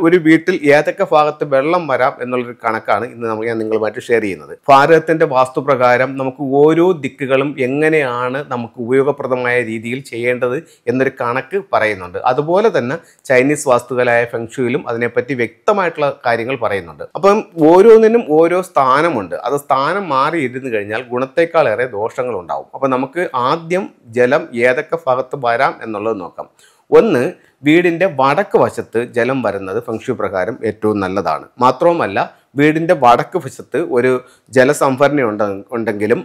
ഒരു വീട്ടിൽ ഏതൊക്കെ ഭാഗത്ത് വെള്ളം വരാം എന്നുള്ളൊരു കണക്കാണ് ഇന്ന് ഞാൻ നിങ്ങളുമായിട്ട് ഷെയർ ചെയ്യുന്നത്. ഭാരതത്തിന്റെ വാസ്തുപ്രകാരം നമുക്ക് ഓരോ ദിക്കുകളും എങ്ങനെയാണ് നമുക്ക് ഉപയോഗപ്രദമായ രീതിയിൽ ചെയ്യേണ്ടത് എന്നൊരു കണക്ക് പറയുന്നുണ്ട്. അതുപോലെ തന്നെ ചൈനീസ് വാസ്തുകലായ ഫെങ്ഷുയിലും അതിനെപ്പറ്റി വ്യക്തമായിട്ടുള്ള കാര്യങ്ങൾ പറയുന്നുണ്ട്. അപ്പം ഓരോന്നിനും ഓരോ സ്ഥാനമുണ്ട്. അത് സ്ഥാനം മാറി ഇരുന്ന് കഴിഞ്ഞാൽ ഗുണത്തേക്കാളേറെ ദോഷങ്ങൾ ഉണ്ടാവും. അപ്പം നമുക്ക് ആദ്യം ജലം ഏതൊക്കെ ഭാഗത്ത് വരാം എന്നുള്ളത് നോക്കാം. ഒന്ന്, വീടിൻ്റെ വടക്ക് വശത്ത് ജലം വരുന്നത് ഫെങ്ഷു പ്രകാരം ഏറ്റവും നല്ലതാണ്. മാത്രവുമല്ല, വീടിൻ്റെ വടക്ക് വശത്ത് ഒരു ജലസംഭരണി ഉണ്ടെങ്കിലും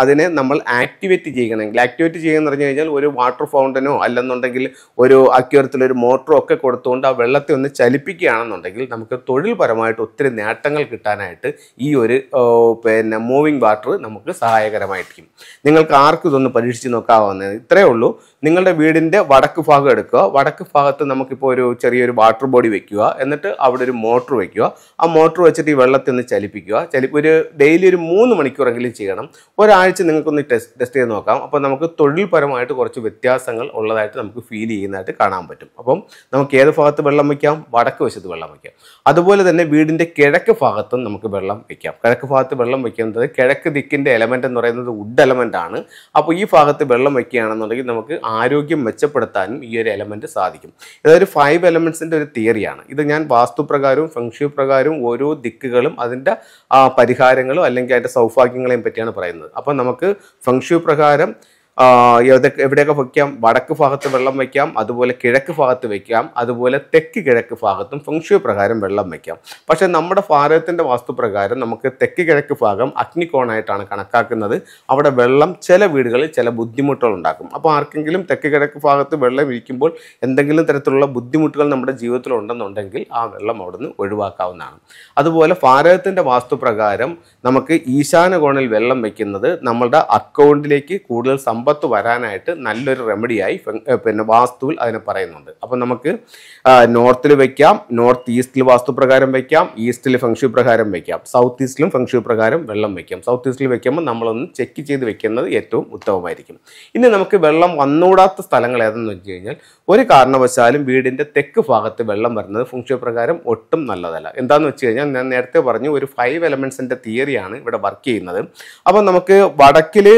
അതിനെ നമ്മൾ ആക്ടിവേറ്റ് ചെയ്യണമെങ്കിൽ, ആക്ടിവേറ്റ് ചെയ്യുകയെന്ന് പറഞ്ഞു കഴിഞ്ഞാൽ ഒരു വാട്ടർ ഫൗണ്ടനോ അല്ലെന്നുണ്ടെങ്കിൽ ഒരു അക്വേറിയത്തിലൊരു മോട്ടറോ ഒക്കെ കൊടുത്തുകൊണ്ട് ആ വെള്ളത്തെ ഒന്ന് ചലിപ്പിക്കുകയാണെന്നുണ്ടെങ്കിൽ നമുക്ക് തൊഴിൽപരമായിട്ട് ഒത്തിരി നേട്ടങ്ങൾ കിട്ടാനായിട്ട് ഈ ഒരു മൂവിങ് വാട്ടർ നമുക്ക് സഹായകരമായിരിക്കും. നിങ്ങൾക്ക് ആർക്കും ഇതൊന്ന് പരീക്ഷിച്ച് നോക്കാവുന്നത്. ഇത്രയേ ഉള്ളൂ. നിങ്ങളുടെ വീടിൻ്റെ വടക്ക് ഭാഗം എടുക്കുക. വടക്ക് ഭാഗത്ത് നമുക്കിപ്പോൾ ഒരു ചെറിയൊരു വാട്ടർ ബോഡി വെക്കുക. എന്നിട്ട് അവിടെ ഒരു മോട്ടർ വെക്കുക. ആ മോട്ടർ വെച്ചിട്ട് ഈ വെള്ളത്തിൽ ഒന്ന് ചലിപ്പിക്കുക. ഒരു ഡെയിലി ഒരു 3 മണിക്കൂറെങ്കിലും ചെയ്യണം. ഒരാഴ്ച നിങ്ങൾക്കൊന്ന് ടെസ്റ്റ് ചെയ്ത് നോക്കാം. അപ്പോൾ നമുക്ക് തൊഴിൽപരമായിട്ട് കുറച്ച് വ്യത്യാസങ്ങൾ ഉള്ളതായിട്ട് നമുക്ക് ഫീൽ ചെയ്യുന്നതായിട്ട് കാണാൻ പറ്റും. അപ്പം നമുക്ക് ഏത് ഭാഗത്ത് വെള്ളം വയ്ക്കാം? വടക്ക് വശത്ത് വെള്ളം വയ്ക്കാം. അതുപോലെ തന്നെ വീടിൻ്റെ കിഴക്ക് ഭാഗത്തും നമുക്ക് വെള്ളം വയ്ക്കാം. കിഴക്ക് ഭാഗത്ത് വെള്ളം വയ്ക്കുന്നത്, കിഴക്ക് ദിക്കിൻ്റെ എലമെൻ്റ് എന്ന് പറയുന്നത് വുഡ് എലമെൻ്റ് ആണ്. അപ്പോൾ ഈ ഭാഗത്ത് വെള്ളം വയ്ക്കുകയാണെന്നുണ്ടെങ്കിൽ നമുക്ക് ആരോഗ്യം മെച്ചപ്പെടുത്താനും ഈ ഒരു എലമെൻറ്റ് സാധിക്കും. ഇതൊരു 5 എലമെൻറ്റ്സിൻ്റെ ഒരു തിയറിയാണ്. ഇത് ഞാൻ വാസ്തുപ്രകാരവും ഫെങ്ഷു പ്രകാരവും ഓരോ ദിക്കുകളും അതിൻ്റെ പരിഹാരങ്ങളും അല്ലെങ്കിൽ അതിൻ്റെ സൗഭാഗ്യങ്ങളെയും പറ്റിയാണ് പറയുന്നത്. അപ്പം നമുക്ക് ഫെങ്ഷു പ്രകാരം എവിടെയൊക്കെ വയ്ക്കാം? വടക്ക് ഭാഗത്ത് വെള്ളം വയ്ക്കാം, അതുപോലെ കിഴക്ക് ഭാഗത്ത് വയ്ക്കാം, അതുപോലെ തെക്ക് കിഴക്ക് ഭാഗത്തും ഫെങ്ഷു പ്രകാരം വെള്ളം വയ്ക്കാം. പക്ഷേ നമ്മുടെ ഭാരതത്തിൻ്റെ വാസ്തുപ്രകാരം നമുക്ക് തെക്ക് കിഴക്ക് ഭാഗം അഗ്നികോണായിട്ടാണ് കണക്കാക്കുന്നത്. അവിടെ വെള്ളം ചില വീടുകളിൽ ചില ബുദ്ധിമുട്ടുകൾ ഉണ്ടാക്കും. അപ്പോൾ ആർക്കെങ്കിലും തെക്ക് കിഴക്ക് ഭാഗത്ത് വെള്ളം ഇരിക്കുമ്പോൾ എന്തെങ്കിലും തരത്തിലുള്ള ബുദ്ധിമുട്ടുകൾ നമ്മുടെ ജീവിതത്തിൽ ഉണ്ടെന്നുണ്ടെങ്കിൽ ആ വെള്ളം അവിടുന്ന് ഒഴിവാക്കാവുന്നതാണ്. അതുപോലെ ഭാരതത്തിൻ്റെ വാസ്തുപ്രകാരം നമുക്ക് ഈശാന കോണിൽ വെള്ളം വയ്ക്കുന്നത് നമ്മളുടെ അക്കൗണ്ടിലേക്ക് കൂടുതൽ സമ്പത്ത് വരാനായിട്ട് നല്ലൊരു റെമഡിയായി വാസ്തുവിൽ അതിനെ പറയുന്നുണ്ട്. അപ്പം നമുക്ക് നോർത്തിൽ വയ്ക്കാം, നോർത്ത് ഈസ്റ്റിൽ വാസ്തുപ്രകാരം വയ്ക്കാം, ഈസ്റ്റിൽ ഫെങ്ഷു പ്രകാരം വയ്ക്കാം, സൗത്ത് ഈസ്റ്റിലും ഫെങ്ഷു പ്രകാരം വെള്ളം വയ്ക്കാം. സൗത്ത് ഈസ്റ്റിൽ വയ്ക്കുമ്പോൾ നമ്മളൊന്ന് ചെക്ക് ചെയ്ത് വെക്കുന്നത് ഏറ്റവും ഉത്തമമായിരിക്കും. ഇനി നമുക്ക് വെള്ളം വന്നുകൂടാത്ത സ്ഥലങ്ങൾ ഏതെന്ന് വെച്ച് കഴിഞ്ഞാൽ, ഒരു കാരണവശാലും വീടിൻ്റെ തെക്ക് ഭാഗത്ത് വെള്ളം വരുന്നത് ഫെങ്ഷു പ്രകാരം ഒട്ടും നല്ലതല്ല. എന്താണെന്ന് വെച്ച് കഴിഞ്ഞാൽ, ഞാൻ നേരത്തെ പറഞ്ഞു ഒരു 5 എലമെൻറ്റ്സിൻ്റെ തിയറിയാണ് ഇവിടെ വർക്ക് ചെയ്യുന്നത്. അപ്പം നമുക്ക് വടക്കിൽ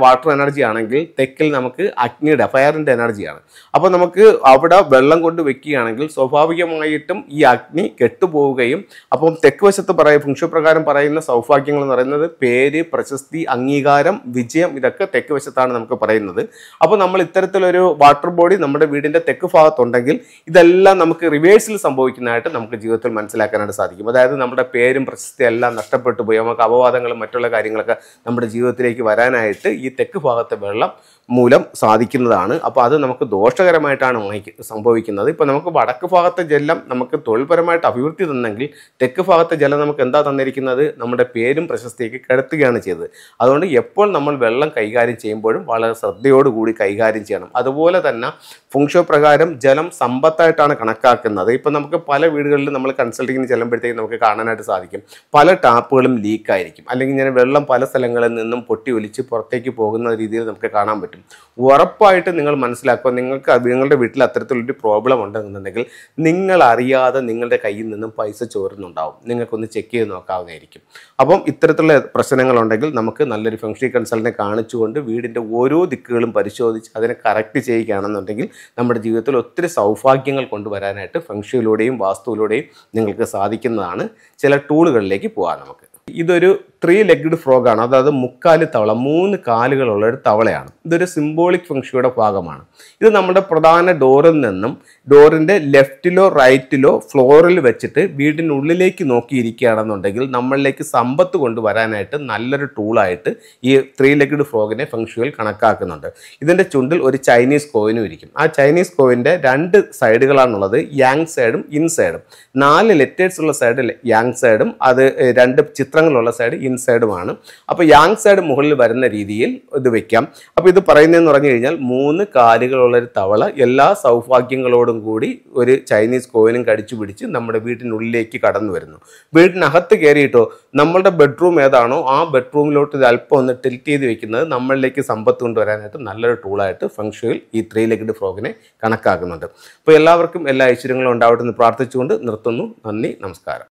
വാട്ടർ എനർജി ആണെങ്കിൽ തെക്കിൽ നമുക്ക് അഗ്നിയുടെ ഫയറിൻ്റെ എനർജിയാണ്. അപ്പോൾ നമുക്ക് അവിടെ വെള്ളം കൊണ്ട് വെക്കുകയാണെങ്കിൽ സ്വാഭാവികമായിട്ടും ഈ അഗ്നി കെട്ടുപോവുകയും, അപ്പം തെക്ക് വശത്ത് ഫെങ്ഷു പ്രകാരം പറയുന്ന സൗഭാഗ്യങ്ങൾ എന്ന് പറയുന്നത് പേര്, പ്രശസ്തി, അംഗീകാരം, വിജയം, ഇതൊക്കെ തെക്ക് വശത്താണ് നമുക്ക് പറയുന്നത്. അപ്പോൾ നമ്മൾ ഇത്തരത്തിലൊരു വാട്ടർ ബോഡി നമ്മുടെ വീടിൻ്റെ തെക്ക് ഭാഗത്തുണ്ടെങ്കിൽ ഇതെല്ലാം നമുക്ക് റിവേഴ്സിൽ സംഭവിക്കുന്നതായിട്ട് നമുക്ക് ജീവിതത്തിൽ മനസ്സിലാക്കാനായിട്ട് സാധിക്കും. അതായത് നമ്മുടെ പേരും പ്രശസ്തിയും എല്ലാം നഷ്ടപ്പെട്ടു പോയി, നമുക്ക് അപവാദങ്ങളും മറ്റുള്ള കാര്യങ്ങളൊക്കെ നമ്മുടെ ജീവിതത്തിലേക്ക് വരാനായിട്ട് ഈ തെക്ക് ഭാഗത്തെ വെള്ളം മൂലം സാധിക്കുന്നതാണ്. അപ്പോൾ അത് നമുക്ക് ദോഷകരമായിട്ടാണ് സംഭവിക്കുന്നത്. ഇപ്പോൾ നമുക്ക് വടക്ക് ഭാഗത്തെ ജലം നമുക്ക് തൊഴിൽപരമായിട്ട് അഭിവൃദ്ധി തന്നെങ്കിൽ തെക്ക് ഭാഗത്തെ ജലം നമുക്ക് എന്താ തന്നിരിക്കുന്നത്? നമ്മുടെ പേരും പ്രശസ്തിയൊക്കെ കെടുത്തുകയാണ് ചെയ്തത്. അതുകൊണ്ട് എപ്പോൾ നമ്മൾ വെള്ളം കൈകാര്യം ചെയ്യുമ്പോഴും വളരെ ശ്രദ്ധയോടുകൂടി കൈകാര്യം ചെയ്യണം. അതുപോലെ തന്നെ ഫെങ്ഷു പ്രകാരം ജലം സമ്പത്തായിട്ടാണ് കണക്കാക്കുന്നത്. ഇപ്പം നമുക്ക് പല വീടുകളിലും നമ്മൾ കൺസൾട്ടിങ്ങിന് ചെല്ലുമ്പോഴത്തേക്കും നമുക്ക് കാണാനായിട്ട് സാധിക്കും, പല ടാപ്പുകളും ലീക്കായിരിക്കും, അല്ലെങ്കിൽ ഇങ്ങനെ വെള്ളം പല സ്ഥലങ്ങളിൽ നിന്നും പൊട്ടി ഒലിച്ച് പുറത്തേക്ക് പോകുന്ന രീതിയിൽ നമുക്ക് കാണാൻ പറ്റും. ഉറപ്പായിട്ട് നിങ്ങൾ മനസ്സിലാക്കുക, നിങ്ങളുടെ വീട്ടിൽ അത്തരത്തിലൊരു പ്രോബ്ലം ഉണ്ടെന്നുണ്ടെങ്കിൽ നിങ്ങൾ അറിയാതെ നിങ്ങളുടെ കയ്യിൽ നിന്നും പൈസ ചോരുന്നുണ്ടാവും. നിങ്ങൾക്കൊന്ന് ചെക്ക് ചെയ്ത് നോക്കാവുന്നതായിരിക്കും. അപ്പം ഇത്തരത്തിലുള്ള പ്രശ്നങ്ങളുണ്ടെങ്കിൽ നമുക്ക് നല്ലൊരു ഫെങ്ഷു കൺസൾട്ടിനെ കാണിച്ചുകൊണ്ട് വീടിൻ്റെ ഓരോ ദിക്കുകളും പരിശോധിച്ച് അതിനെ കറക്റ്റ് ചെയ്യുകയാണെന്നുണ്ടെങ്കിൽ നമ്മുടെ ജീവിതത്തിൽ ഒത്തിരി സൗഭാഗ്യങ്ങൾ കൊണ്ടുവരാനായിട്ട് ഫെങ്ഷുയിലൂടെയും വാസ്തുവിലൂടെയും നിങ്ങൾക്ക് സാധിക്കുന്നതാണ്. ചില ടൂളുകളിലേക്ക് പോകാം നമുക്ക്. ഇതൊരു 3 ലെഗ്ഡ് ഫ്രോഗ് ആണ്. അതായത് മുക്കാല് തവള, 3 കാലുകളുള്ള ഒരു തവളയാണ്. ഇതൊരു സിംബോളിക് ഫെങ്ഷുയുടെ ഭാഗമാണ്. ഇത് നമ്മുടെ പ്രധാന ഡോറിൽ നിന്നും ഡോറിൻ്റെ ലെഫ്റ്റിലോ റൈറ്റിലോ ഫ്ലോറിൽ വെച്ചിട്ട് വീടിനുള്ളിലേക്ക് നോക്കിയിരിക്കുകയാണെന്നുണ്ടെങ്കിൽ നമ്മളിലേക്ക് സമ്പത്ത് കൊണ്ടുവരാനായിട്ട് നല്ലൊരു ടൂളായിട്ട് ഈ 3 ലെഗ്ഡ് ഫ്രോഗിനെ ഫെങ്ഷുവിൽ കണക്കാക്കുന്നുണ്ട്. ഇതിൻ്റെ ചുണ്ടിൽ ഒരു ചൈനീസ് കോയിനും ഇരിക്കും. ആ ചൈനീസ് കോയിൻ്റെ 2 സൈഡുകളാണുള്ളത്, യാങ് സൈഡും ഇൻ സൈഡും. 4 ലെറ്റേഴ്സ് ഉള്ള സൈഡ് യാങ് സൈഡും അത് 2 ചിത്രങ്ങളുള്ള സൈഡ് ഇൻസൈഡുമാണ്. അപ്പോൾ യാങ് സൈഡ് മുകളിൽ വരുന്ന രീതിയിൽ ഇത് വെക്കാം. അപ്പോൾ ഇത് പറയുന്നതെന്ന് പറഞ്ഞു കഴിഞ്ഞാൽ 3 കാലുകളുള്ളൊരു തവള എല്ലാ സൗഭാഗ്യങ്ങളോടും കൂടി ഒരു ചൈനീസ് കോയിനും കടിച്ചു പിടിച്ച് നമ്മുടെ വീട്ടിനുള്ളിലേക്ക് കടന്നു വരുന്നു. വീട്ടിനകത്ത് കയറിയിട്ടോ നമ്മളുടെ ബെഡ്റൂം ഏതാണോ ആ ബെഡ്റൂമിലോട്ട് ഇത് അല്പം ഒന്ന് ടിൽറ്റ് ചെയ്ത് വെക്കുന്നത് നമ്മളിലേക്ക് സമ്പത്ത് കൊണ്ടുവരാനായിട്ട് നല്ലൊരു ടൂളായിട്ട് ഫെങ്ഷുയിൽ ഈ 3 ലെഗ്ഡ് ഫ്രോഗിനെ കണക്കാക്കുന്നുണ്ട്. അപ്പോൾ എല്ലാവർക്കും എല്ലാ ഐശ്വര്യങ്ങളും ഉണ്ടാവട്ടെ എന്ന് പ്രാർത്ഥിച്ചുകൊണ്ട് നിർത്തുന്നു. നന്ദി, നമസ്കാരം.